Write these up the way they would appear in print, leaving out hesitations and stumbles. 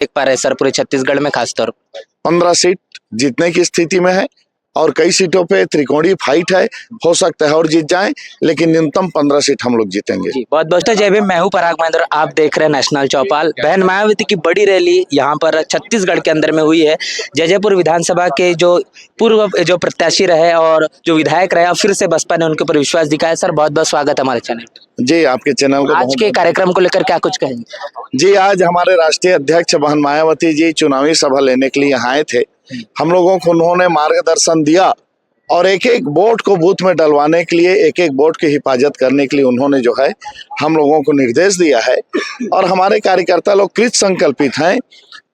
देख पा रहे हैं सर पूरे छत्तीसगढ़ में खासतौर पर? 15 सीट जीतने की स्थिति में है और कई सीटों पे त्रिकोणीय फाइट है। हो सकता है और जीत जाएं, लेकिन न्यूनतम 15 सीट हम लोग जीतेंगे। जी बहुत बहुत जय भीम। मैं हूं पराग महेंद्र, आप देख रहे हैं नेशनल चौपाल। बहन मायावती की बड़ी रैली यहाँ पर छत्तीसगढ़ के अंदर में हुई है। जयपुर विधानसभा के जो पूर्व प्रत्याशी रहे और जो विधायक रहे, अब फिर से बसपा ने उनके ऊपर विश्वास दिखाया। सर बहुत बहुत स्वागत है हमारे चैनल पे। जी, आपके चैनल को आज के कार्यक्रम को लेकर क्या कुछ कहेंगे? जी, आज हमारे राष्ट्रीय अध्यक्ष बहन मायावती जी चुनावी सभा लेने के लिए यहाँ आए थे। हम लोगों को उन्होंने मार्गदर्शन दिया और एक एक वोट को बूथ में डलवाने के लिए, एक एक वोट की हिफाजत करने के लिए उन्होंने जो है हम लोगों को निर्देश दिया है। और हमारे कार्यकर्ता लोग कृत संकल्पित हैं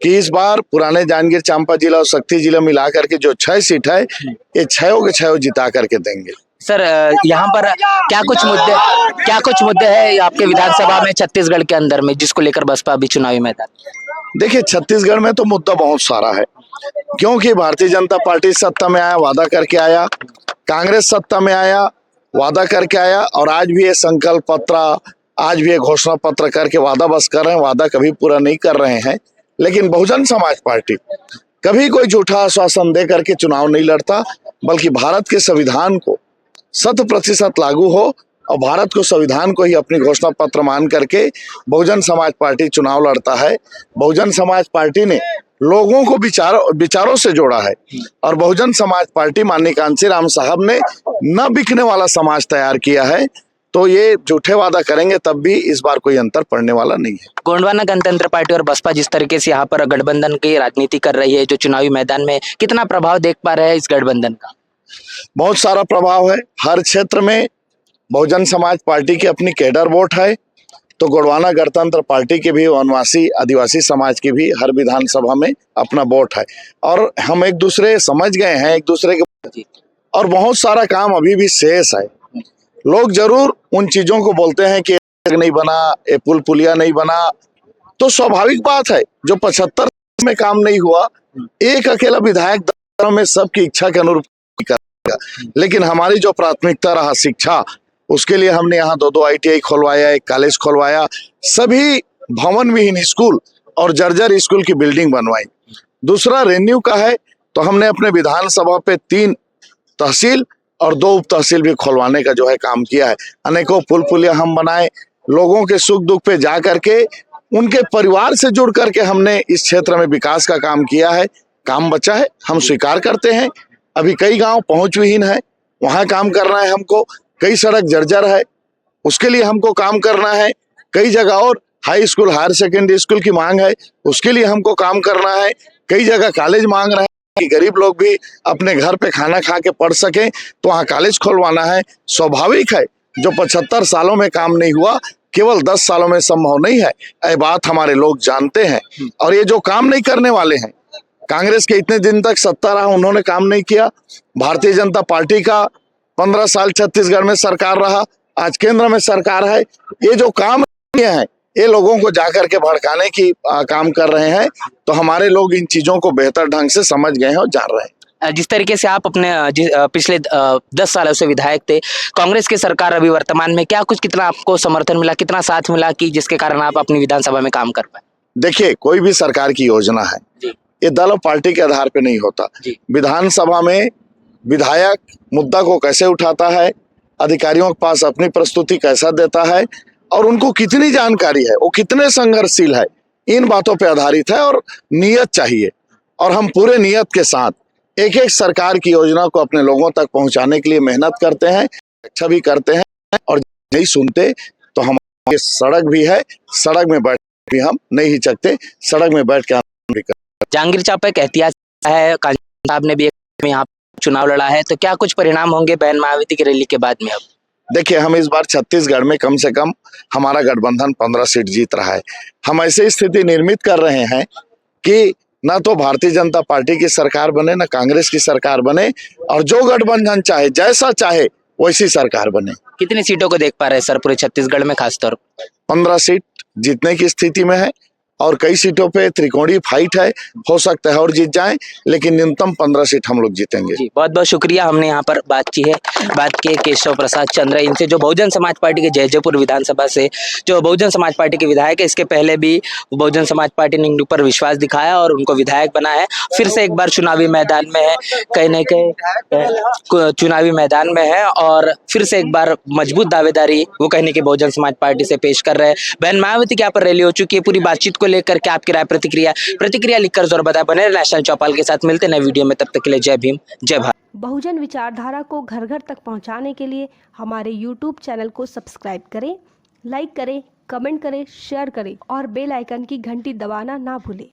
कि इस बार पुराने जांजगीर चांपा जिला और शक्ति जिला मिला करके जो 6 सीट है, ये 6 के 6 जिता करके देंगे। सर यहाँ पर क्या कुछ मुद्दे हैं आपके विधानसभा में छत्तीसगढ़ के अंदर में, जिसको लेकर बसपा अभी चुनावी मैदान? देखिए, छत्तीसगढ़ में तो मुद्दा बहुत सारा है, क्योंकि भारतीय जनता पार्टी सत्ता में आया, वादा करके आया, कांग्रेस सत्ता में आया, वादा करके आया, और आज भी ये संकल्प पत्र, आज भी ये घोषणा पत्र करके वादा बस कर रहे हैं, वादा कभी पूरा नहीं कर रहे हैं। लेकिन बहुजन समाज पार्टी कभी कोई झूठा आश्वासन दे करके चुनाव नहीं लड़ता, बल्कि भारत के संविधान को 100% लागू हो और भारत को, संविधान को ही अपनी घोषणा पत्र मान करके बहुजन समाज पार्टी चुनाव लड़ता है। बहुजन समाज पार्टी ने लोगों को विचारों से जोड़ा है और बहुजन समाज पार्टी माननीय कांशीराम साहब ने न बिकने वाला समाज तैयार किया है। तो ये झूठे वादा करेंगे तब भी इस बार कोई अंतर पड़ने वाला नहीं है। गोंडवाना गणतंत्र पार्टी और बसपा जिस तरीके से यहाँ पर गठबंधन की राजनीति कर रही है, जो चुनावी मैदान में कितना प्रभाव देख पा रहे हैं इस गठबंधन का? बहुत सारा प्रभाव है। हर क्षेत्र में बहुजन समाज पार्टी की अपनी कैडर वोट है, तो गोंडवाना गणतंत्र पार्टी के भी, वनवासी आदिवासी समाज की भी हर विधानसभा में अपना वोट है। और हम एक दूसरे समझ गए हैं एक दूसरे के, और बहुत सारा काम अभी भी शेष है। लोग जरूर उन चीजों को बोलते हैं कि नहीं बना, ये पुल पुलिया नहीं बना, तो स्वाभाविक बात है, जो 75 में काम नहीं हुआ, एक अकेला विधायक में सबकी इच्छा के अनुरूप करेगा। लेकिन हमारी जो प्राथमिकता रहा शिक्षा, उसके लिए हमने यहाँ 2 ITI खोलवाया, एक कॉलेज खोलवाया, सभी भवन विहीन स्कूल और जर्जर स्कूल की बिल्डिंग बनवाई। दूसरा रेन्यू का है, तो हमने अपने विधानसभा पे 3 तहसील और 2 उप तहसील भी खोलवाने का जो है काम किया है। अनेकों पुल पुलिया हम बनाए, लोगों के सुख दुख पे जा करके, उनके परिवार से जुड़ करके हमने इस क्षेत्र में विकास का काम किया है। काम बचा है, हम स्वीकार करते हैं। अभी कई गांव पहुंच विहीन है, वहां काम करना है हमको। कई सड़क जर्जर है, उसके लिए हमको काम करना है। कई जगह और high school, higher secondary school की मांग है, उसके लिए हमको काम करना है। कई जगह कॉलेज मांग रहे हैं कि गरीब लोग भी अपने घर पे खाना खा के पढ़ सके, तो वहाँ कॉलेज खोलवाना है। स्वाभाविक है, जो 75 सालों में काम नहीं हुआ, केवल 10 सालों में संभव नहीं है। ये बात हमारे लोग जानते हैं। और ये जो काम नहीं करने वाले हैं, कांग्रेस के इतने दिन तक सत्ता रहा, उन्होंने काम नहीं किया। भारतीय जनता पार्टी का 15 साल छत्तीसगढ़ में सरकार रहा, आज केंद्र में सरकार है। ये जो काम है, ये लोगों को जाकर के भड़काने की काम कर रहे हैं। तो हमारे लोग इन चीजों को बेहतर ढंग से समझ गए हैं और जान रहे हैं। जिस तरीके से आप अपने पिछले 10 सालों से विधायक थे, कांग्रेस की सरकार अभी वर्तमान में, क्या कुछ कितना आपको समर्थन मिला, कितना साथ मिला कि जिसके कारण आप अपनी विधानसभा में काम कर पाए? देखिए, कोई भी सरकार की योजना है, ये दल और पार्टी के आधार पे नहीं होता। विधानसभा में विधायक मुद्दा को कैसे उठाता है, अधिकारियों के पास अपनी प्रस्तुति कैसा देता है, और उनको कितनी जानकारी है, वो कितने संघर्षशील है, इन बातों पे आधारित है। और नियत चाहिए, और हम पूरे नियत के साथ एक एक सरकार की योजना को अपने लोगों तक पहुंचाने के लिए मेहनत करते हैं, अच्छा भी करते हैं। और नहीं सुनते तो हमारे सड़क भी है, सड़क में बैठ भी हम नहीं हिचकते, सड़क में बैठ के भी करते। जांजगीर चांपा एक ऐतिहासिक है, कांशीराम साहब ने भी यहाँ चुनाव लड़ा है, तो क्या कुछ परिणाम होंगे बहन मायावती की रैली के बाद में? अब देखिए, हम इस बार छत्तीसगढ़ में कम से कम हमारा गठबंधन 15 सीट जीत रहा है। हम ऐसी स्थिति निर्मित कर रहे हैं कि ना तो भारतीय जनता पार्टी की सरकार बने, ना कांग्रेस की सरकार बने, और जो गठबंधन चाहे, जैसा चाहे वैसी सरकार बने। कितनी सीटों को देख पा रहे हैं सर पूरे छत्तीसगढ़ में खासतौर पर? 15 सीट जीतने की स्थिति में है और कई सीटों पे त्रिकोणीय फाइट है, हो सकता है और जीत जाएं, लेकिन न्यूनतम 15 सीट हम लोग जीतेंगे। जी, बहुत बहुत शुक्रिया। हमने यहाँ पर बात की केशव प्रसाद चंद्र इनसे, जो बहुजन समाज पार्टी के जयपुर विधानसभा से जो बहुजन समाज पार्टी के विधायक है। इसके पहले भी बहुजन समाज पार्टी ने इन पर विश्वास दिखाया और उनको विधायक बनाया है। फिर से एक बार चुनावी मैदान में है, कहीं न कहीं चुनावी मैदान में है और फिर से एक बार मजबूत दावेदारी वो कहने की बहुजन समाज पार्टी से पेश कर रहे हैं। बहन मायावती की यहाँ पर रैली हो चुकी है। पूरी बातचीत को लेकर क्या आपकी राय, प्रतिक्रिया लिखकर जरूर बताएं। बने नेशनल चौपाल के साथ, मिलते नए वीडियो में, तब तक के लिए जय भीम, जय भारत। बहुजन विचारधारा को घर घर तक पहुंचाने के लिए हमारे YouTube चैनल को सब्सक्राइब करें, लाइक करें, कमेंट करें, शेयर करें और बेल आइकन की घंटी दबाना ना भूलें।